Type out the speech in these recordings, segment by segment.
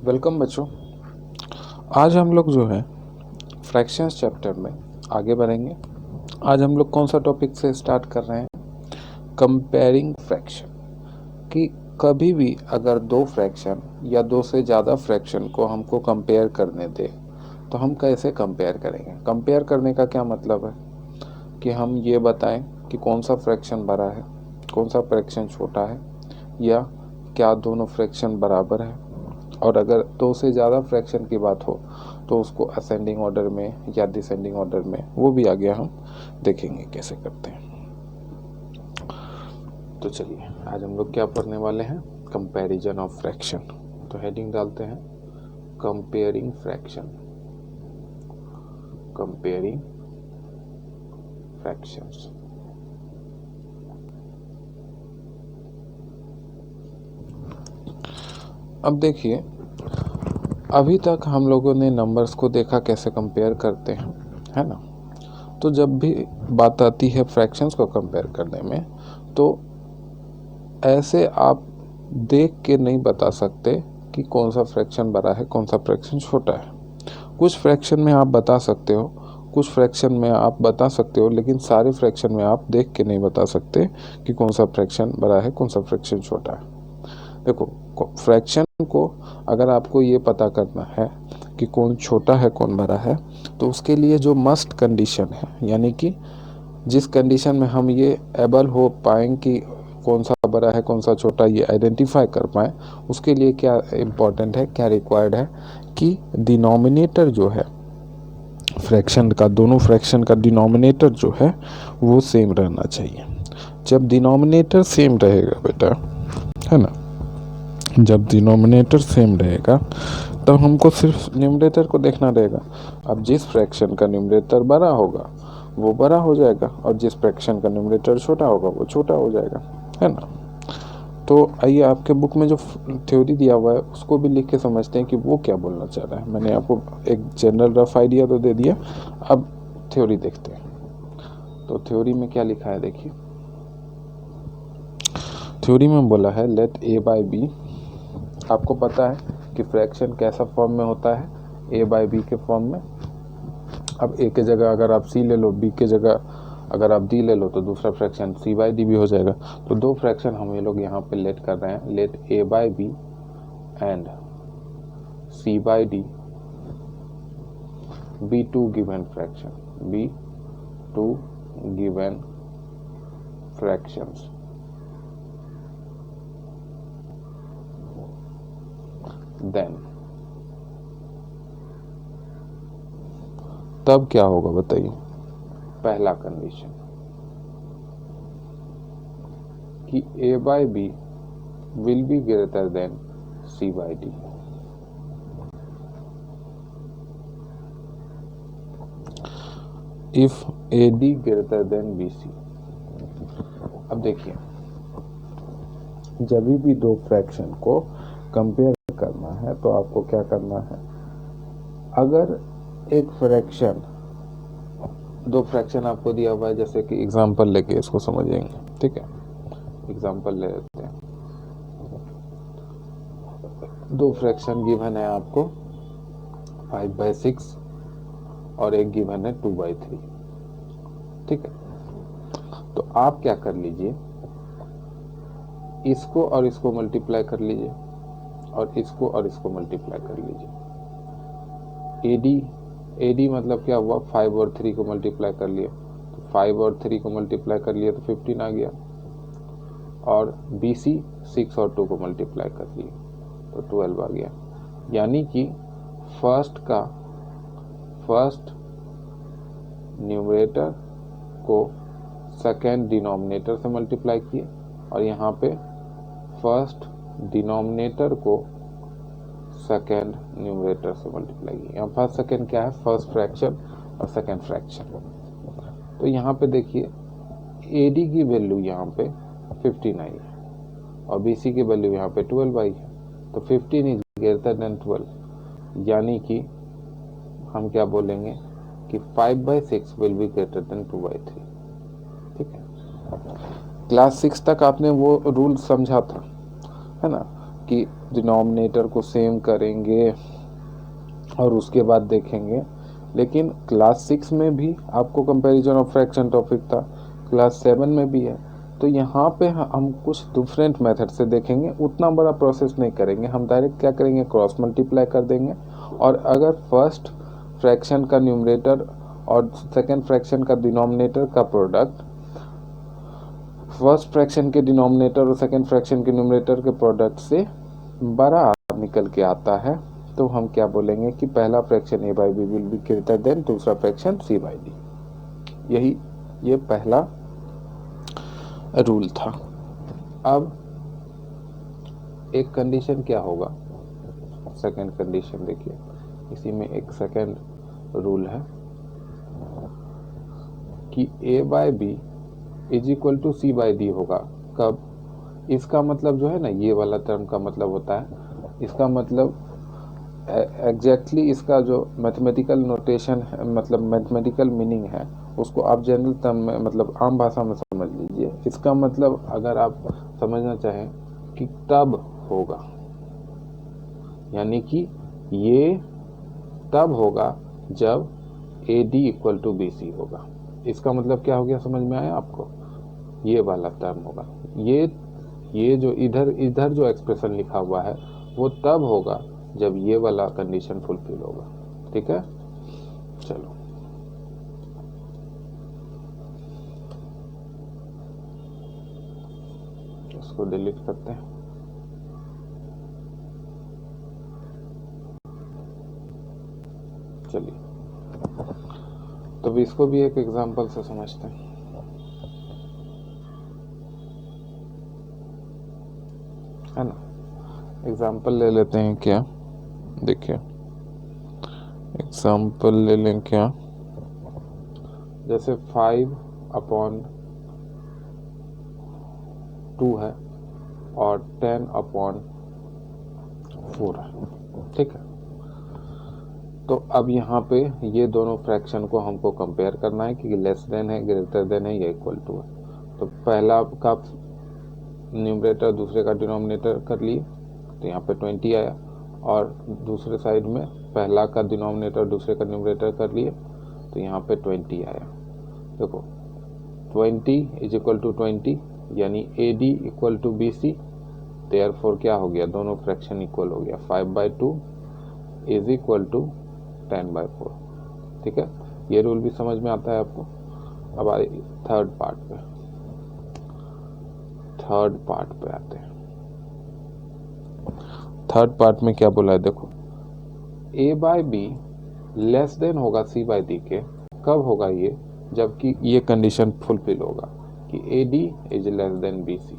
Welcome बच्चों। आज हम लोग जो है फ्रैक्शंस चैप्टर में आगे बढ़ेंगे। आज हम लोग कौन सा टॉपिक से स्टार्ट कर रहे हैं? Comparing fraction. कि कभी भी अगर दो फ्रैक्शन या दो से ज़्यादा फ्रैक्शन को हमको कंपेयर करने दे तो हम कैसे कंपेयर करेंगे? कंपेयर करने का क्या मतलब है कि हम ये बताएं कि कौन सा फ्रैक्शन बड़ा है, कौन सा फ्रैक्शन छोटा है, या क्या दोनों फ्रैक्शन बराबर है। और अगर दो से ज़्यादा फ्रैक्शन की बात हो तो उसको असेंडिंग ऑर्डर में या डिसेंडिंग ऑर्डर में, वो भी आगे हम देखेंगे कैसे करते हैं। तो चलिए आज हम लोग क्या पढ़ने वाले हैं? Comparison of fraction. तो हेडिंग डालते हैं कंपेयरिंग फ्रैक्शन। Comparing fractions. अब देखिए, अभी तक हम लोगों ने नंबर्स को देखा कैसे कंपेयर करते हैं, है ना। तो जब भी बात आती है फ्रैक्शंस को कंपेयर करने में, तो ऐसे आप देख के नहीं बता सकते कि कौन सा फ्रैक्शन बड़ा है, कौन सा फ्रैक्शन छोटा है। कुछ फ्रैक्शन में आप बता सकते हो, कुछ फ्रैक्शन में आप बता सकते हो, लेकिन सारे फ्रैक्शन में आप देख के नहीं बता सकते कि कौन सा फ्रैक्शन बड़ा है, कौन सा फ्रैक्शन छोटा है। देखो, फ्रैक्शन को अगर आपको ये पता करना है कि कौन छोटा है कौन बड़ा है, तो उसके लिए जो मस्ट कंडीशन है, यानी कि जिस कंडीशन में हम ये एबल हो पाएँ कि कौन सा बड़ा है कौन सा छोटा, ये आइडेंटिफाई कर पाएँ, उसके लिए क्या इम्पोर्टेंट है, क्या रिक्वायर्ड है कि डिनोमिनेटर जो है फ्रैक्शन का, दोनों फ्रैक्शन का डिनोमिनेटर जो है वो सेम रहना चाहिए। जब डिनोमिनेटर सेम रहेगा बेटा, है ना, जब डिनोमिनेटर सेम रहेगा तब हमको सिर्फ न्यूमरेटर को देखना रहेगा। अब जिस फ्रैक्शन का न्यूमरेटर बड़ा होगा वो बड़ा हो जाएगा, और जिस फ्रैक्शन का न्यूमरेटर छोटा होगा वो छोटा हो जाएगा, है ना। तो आइए आपके बुक में जो थ्योरी दिया हुआ है उसको भी लिख के समझते हैं कि वो क्या बोलना चाह रहा है। मैंने आपको एक जनरल रफ आइडिया तो दे दिया, अब थ्योरी देखते हैं। तो थ्योरी में क्या लिखा है देखिए। थ्योरी में बोला है लेट ए बाई बी। आपको पता है कि फ्रैक्शन कैसा फॉर्म में होता है? ए बाई बी के फॉर्म में। अब ए के जगह अगर आप सी ले लो, बी के जगह अगर आप डी ले लो, तो दूसरा फ्रैक्शन सी बाई डी भी हो जाएगा। तो दो फ्रैक्शन हम ये लोग यहाँ पे लेट कर रहे हैं, let A by B and C by D be two given fraction, be two given fractions. Then तब क्या होगा बताइए? पहला कंडीशन कि a by B will be greater than c by D. If A D greater than B C. अब देखिए, जब भी दो फ्रैक्शन को कंपेयर करना है तो आपको क्या करना है? अगर एक फ्रैक्शन, दो फ्रैक्शन आपको दिया हुआ है, जैसे कि एग्जांपल लेके इसको समझेंगे, ठीक है। एग्जांपल ले लेते हैं। दो फ्रैक्शन गिवन है आपको 5/6 और एक गिवन है 2/3, ठीक है। तो आप क्या कर लीजिए, इसको और इसको मल्टीप्लाई कर लीजिए, और इसको और इसको मल्टीप्लाई कर लीजिए। एडी मतलब क्या हुआ? 5 और 3 को मल्टीप्लाई कर लिया, तो 5 और 3 को मल्टीप्लाई कर लिया तो 15 आ गया। और BC 6 और 2 को मल्टीप्लाई कर लिया तो 12 आ गया। यानी कि फर्स्ट न्यूमरेटर को सेकेंड डिनोमिनेटर से मल्टीप्लाई किए, और यहाँ पे फर्स्ट डिनोमिनेटर को सेकेंड न्यूमरेटर से मल्टीप्लाई किया। यहाँ फर्स्ट सेकेंड क्या है? फर्स्ट फ्रैक्शन और सेकेंड फ्रैक्शन। तो यहाँ पे देखिए, AD की वैल्यू यहाँ पे 15 आई है और BC की वैल्यू यहाँ पे 12 आई है। तो 15 इज ग्रेटर देन 12, यानी कि हम क्या बोलेंगे कि 5/6 विल बी ग्रेटर देन 2/3, ठीक है। क्लास 6 तक आपने वो रूल समझा था, है ना। कि डिनोमिनेटर को सेम करेंगे और उसके बाद देखेंगे। लेकिन क्लास 6 में भी आपको कंपैरिजन ऑफ फ्रैक्शन टॉपिक था, क्लास 7 में भी है। तो यहाँ पे हम कुछ डिफरेंट मेथड से देखेंगे, उतना बड़ा प्रोसेस नहीं करेंगे। हम डायरेक्ट क्या करेंगे, क्रॉस मल्टीप्लाई कर देंगे। और अगर फर्स्ट फ्रैक्शन का न्यूमरेटर और सेकेंड फ्रैक्शन का डिनोमिनेटर का प्रोडक्ट फर्स्ट फ्रैक्शन के डिनोमिनेटर और सेकेंड फ्रैक्शन के न्यूमरेटर के प्रोडक्ट से बड़ा निकल के आता है, तो हम क्या बोलेंगे कि पहला fraction a by B will be greater than दूसरा फ्रैक्शन c बाई डी। ये पहला रूल था। अब एक कंडीशन क्या होगा, सेकंड कंडीशन देखिए, इसी में एक सेकंड रूल है कि a by B is equal to C by D होगा। कब? इसका मतलब जो है ना, ये वाला टर्म का मतलब होता है, इसका मतलब एग्जैक्टली इसका जो मैथमेटिकल नोटेशन है, मतलब मैथमेटिकल मीनिंग है, उसको आप जनरल टर्म में, मतलब आम भाषा में समझ लीजिए। इसका मतलब अगर आप समझना चाहें कि तब होगा, यानी कि ये तब होगा जब A D equal to B C होगा। इसका मतलब क्या हो गया, समझ में आया आपको? ये वाला टर्म होगा, ये जो इधर जो एक्सप्रेशन लिखा हुआ है वो तब होगा जब ये वाला कंडीशन फुलफिल होगा। ठीक है, चलो इसको डिलीट करते हैं। चलिए, तो इसको भी एक एग्जांपल से समझते हैं, है ना। एग्जांपल ले लेते हैं क्या, देखिए एग्जांपल ले लें क्या, जैसे 5/2 है और 10/4 है। ठीक है, तो अब यहाँ पे ये दोनों फ्रैक्शन को हमको कंपेयर करना है कि लेस देन है, ग्रेटर देन है या इक्वल टू है। तो पहला का न्यूमरेटर दूसरे का डिनोमिनेटर कर लिए, तो यहाँ पे 20 आया, और दूसरे साइड में पहला का डिनोमिनेटर दूसरे का न्यूमरेटर कर लिए, तो यहाँ पे 20 आया। देखो 20 इज इक्वल टू 20, यानी A D equal to B C, therefore क्या हो गया, दोनों फ्रैक्शन इक्वल हो गया। 5/2 इज इक्वल टू 10/4। ठीक है, ये रूल भी समझ में आता है आपको। अब आए थर्ड पार्ट पे आते हैं। थर्ड पार्ट में क्या बोला है, देखो a by be less than होगा c बाई डी के। कब होगा ये, जबकि ये कंडीशन फुलफिल होगा कि A D is less than B C.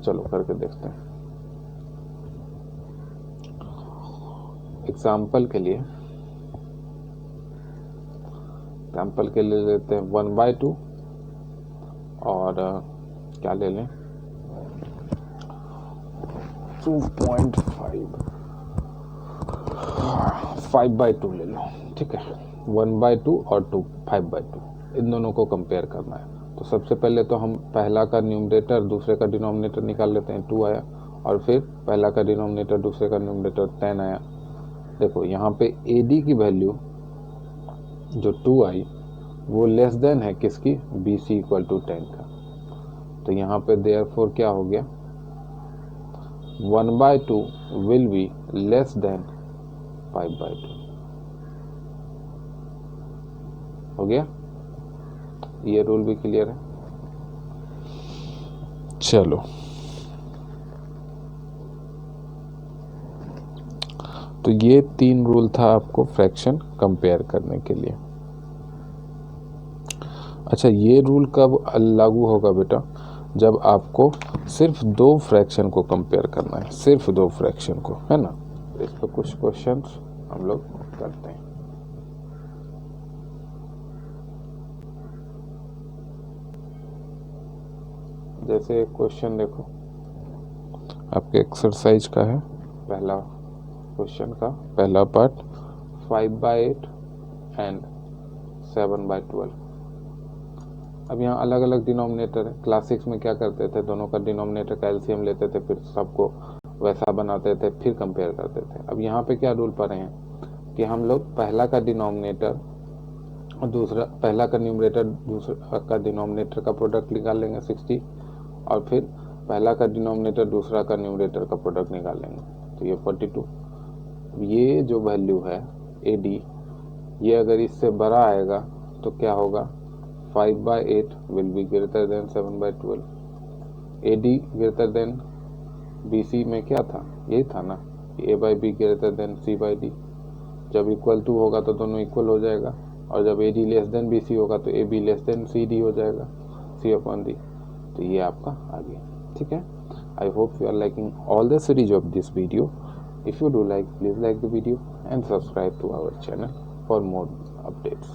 चलो करके देखते हैं। एग्जाम्पल के लिए लेते हैं 1/2 और क्या ले लें 2.5, 5/2 ले लो। ठीक है, 1/2 और 5/2, इन दोनों को कंपेयर करना है। तो सबसे पहले तो हम पहला का न्यूमरेटर दूसरे का डिनोमिनेटर निकाल लेते हैं, 2 आया, और फिर पहला का डिनोमिनेटर दूसरे का न्यूमरेटर 10 आया। देखो यहाँ पे ए डी की वैल्यू जो 2 आई वो लेस देन है किसकी, बी सी इक्वल टू 10 का। तो यहाँ पे देयरफॉर क्या हो गया, 1/2 विल बी लेस देन 5/2। हो गया, ये रूल भी क्लियर है। चलो, तो ये 3 रूल था आपको फ्रैक्शन कंपेयर करने के लिए। अच्छा, ये रूल कब लागू होगा बेटा, जब आपको सिर्फ 2 फ्रैक्शन को कंपेयर करना है, सिर्फ 2 फ्रैक्शन को, है ना। इस पर कुछ क्वेश्चंस हम लोग करते हैं। जैसे क्वेश्चन देखो, आपके एक्सरसाइज का है, पहला क्वेश्चन का पहला पार्ट 5/8 एंड 7/12। अब यहाँ अलग अलग डिनोमिनेटर है। क्लास 6 में क्या करते थे, दोनों का डिनोमिनेटर का एलसीएम लेते थे, फिर सबको वैसा बनाते थे, फिर कंपेयर करते थे। अब यहाँ पे क्या रूल पड़े हैं कि हम लोग पहला का डिनोमिनेटर और दूसरा, पहला का न्यूमरेटर दूसरा का डिनोमिनेटर का प्रोडक्ट निकाल लेंगे 60, और फिर पहला का डिनोमिनेटर दूसरा का न्यूमरेटर का प्रोडक्ट निकाल लेंगे, तो ये 42। ये जो वैल्यू है AD, ये अगर इससे बड़ा आएगा तो क्या होगा, 5/8 will be greater then 7/12। AD greater than BC में क्या था, यही था ना, A/B ग्रेटर देन C/D। जब इक्वल टू होगा तो दोनों इक्वल हो जाएगा, और जब AD लेस देन BC होगा तो AB लेस देन CD हो जाएगा, C/D। तो ये आपका आ गया, ठीक है। I hope you are liking all the series of this video. If you do like, please like the video and subscribe to our channel for more updates.